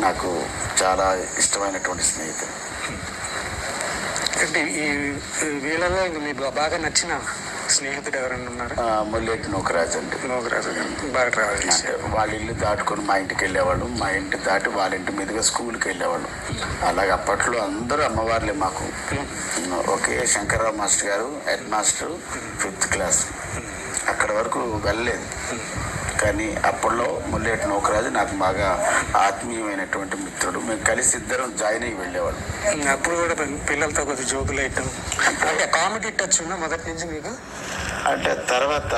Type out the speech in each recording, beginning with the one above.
నాకు చాలా ఇష్టమైనటువంటి స్నేహితులు. అంటే ఈ వీళ్ళలో మీకు బాగా నచ్చిన స్నేహితుడు ఎవరైనా ఉన్నారు? ముల్లేటి నూకరాజు అండి. నూకరాజు బాగా ట్రావెల్ అంటే వాళ్ళ ఇల్లు దాటుకొని మా ఇంటికి వెళ్ళేవాళ్ళు, మా ఇంటి దాటి వాళ్ళ ఇంటి మీదుగా స్కూల్కి వెళ్ళేవాళ్ళు. అలాగే అప్పట్లో అందరూ అమ్మవార్లే మాకు. ఒకే శంకర్రావు మాస్టర్ గారు హెడ్ మాస్టర్ 5th క్లాస్, అక్కడ వరకు వెళ్ళలేదు. కానీ అప్పట్లో ముల్లేటి నూకరాజు నాకు బాగా ఆత్మీయమైనటువంటి మిత్రుడు. మేము కలిసి ఇద్దరం జాయిన్ అయ్యి వెళ్ళేవాళ్ళం. అప్పుడు కూడా పిల్లలతో కొద్దిగా జోకులు వేయటం, అంటే కామెడీ టచ్ ఉందా మొదటి నుంచి మీకు? అంటే తర్వాత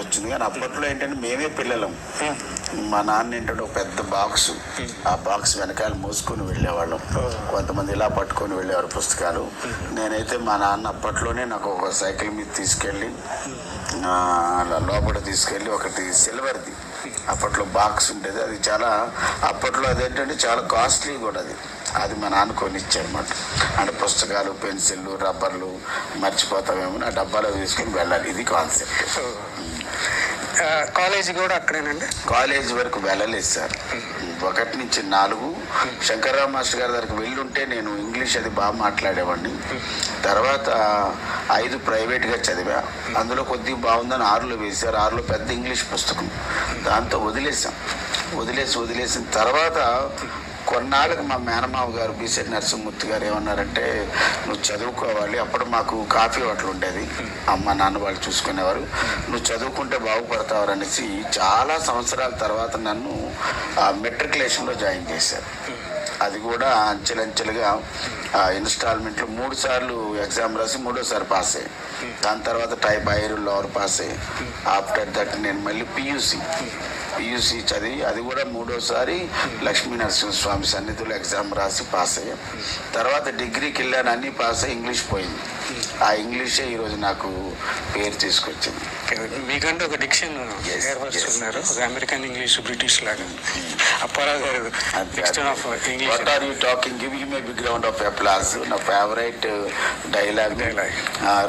వచ్చింది. కానీ అప్పట్లో ఏంటంటే మేమే పిల్లలం. మా నాన్న ఏంటంటే ఒక పెద్ద బాక్స్, ఆ బాక్స్ వెనకాల మోసుకొని వెళ్ళేవాళ్ళం. కొంతమంది ఇలా పట్టుకొని వెళ్ళేవారు పుస్తకాలు. నేనైతే మా నాన్న అప్పట్లోనే నాకు ఒక సైకిల్ మీద తీసుకెళ్ళి లోపల తీసుకెళ్ళి ఒకటి సిల్వర్ది అప్పట్లో బాక్స్ ఉండేది. అది చాలా అప్పట్లో అదేంటంటే చాలా కాస్ట్లీ కూడా అది మా నాన్న కొనిచ్చాడు అనమాట. అంటే పుస్తకాలు, పెన్సిళ్ళు, రబ్బర్లు మర్చిపోతామేమో ఆ డబ్బాలో తీసుకొని వెళ్ళాలి, ఇది కాన్సెప్ట్. కాలేజీ కూడా అక్కడేనండి? కాలేజీ వరకు వెళ్ళలేదు సార్. 1 నుంచి 4 శంకర్రావు మాస్టర్ గారి దగ్గరికి వెళ్ళుంటే నేను ఇంగ్లీష్ అది బాగా మాట్లాడేవాడిని. తర్వాత 5 ప్రైవేట్గా చదివా. అందులో కొద్దిగా బాగుందని 6లో వేశారు. 6లో పెద్ద ఇంగ్లీష్ పుస్తకం, దాంతో వదిలేసిన తర్వాత కొన్నాళ్ళకి మా మేనమావ గారు బీసెట్ నరసింహమూర్తి గారు ఏమన్నారంటే, నువ్వు చదువుకోవాలి. అప్పుడు మాకు కాఫీ హోటల్ ఉండేది, అమ్మ నాన్న వాళ్ళు చూసుకునేవారు. నువ్వు చదువుకుంటే బాగుపడతావు అనేసి చాలా సంవత్సరాల తర్వాత నన్ను మెట్రికులేషన్లో జాయిన్ చేశారు. అది కూడా అంచెలంచెలుగా ఇన్స్టాల్మెంట్లో 3 సార్లు ఎగ్జామ్ రాసి 3వసారి పాస్ అయ్యి, దాని తర్వాత టైప్ హైర్ లోవర్ పాస్ అయ్యి, ఆఫ్టర్ దట్ నేను మళ్ళీ పియూసీ చదివి అది కూడా 3వసారి లక్ష్మీ నరసింహస్వామి సన్నిధిలో ఎగ్జామ్ రాసి పాస్ అయ్యాం. తర్వాత డిగ్రీకి వెళ్ళాను, అన్నీ పాస్ అయ్యి ఇంగ్లీష్ పోయింది. ఆ ఇంగ్లీషే ఈరోజు నాకు పేరు తీసుకొచ్చింది. మీకంటే ఒక డిక్షన్ ఏర్పరుస్తున్నారు, ఒక అమెరికన్ ఇంగ్లీష్, బ్రిటిష్ లాగా. Apparao garu what are you talking, give him a big round of applause. నా ఫేవరెట్ డైలాగ్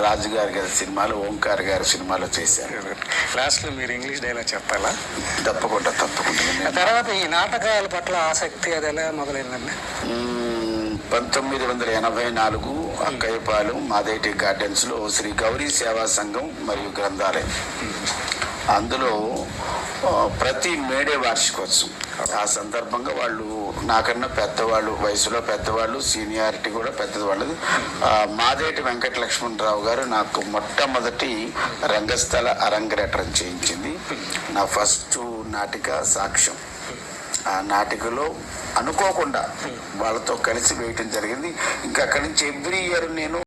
రాజు గారి సినిమాలో, ఓంకార్ గారి సినిమాలో చేశారు. లాస్ట్లో మీరు ఇంగ్లీష్ డైలాగ్ చెప్పాలా? తప్పకుండా. తర్వాత ఈ నాటకాల పట్ల ఆసక్తి అది ఎలా మొదలైందండి? 1984 అక్కయ్యపాలెం మాదేటి గార్డెన్స్లో శ్రీ గౌరీ సేవా సంఘం మరియు గ్రంథాలయం, అందులో ప్రతి మేడే వార్షికోత్సవం. ఆ సందర్భంగా వాళ్ళు నాకన్నా పెద్దవాళ్ళు, వయసులో పెద్దవాళ్ళు, సీనియారిటీ కూడా పెద్దవాళ్ళు. మాదేటి వెంకట లక్ష్మణరావు గారు నాకు మొట్టమొదటి రంగస్థల అరంగేట్రం చేయించింది. నా ఫస్ట్ నాటిక సాక్ష్యం. ఆ నాటికలో అనుకోకుండా వాళ్ళతో కలిసి వేయటం జరిగింది. ఇంకా అక్కడి నుంచి ఎవ్రీ ఇయర్ నేను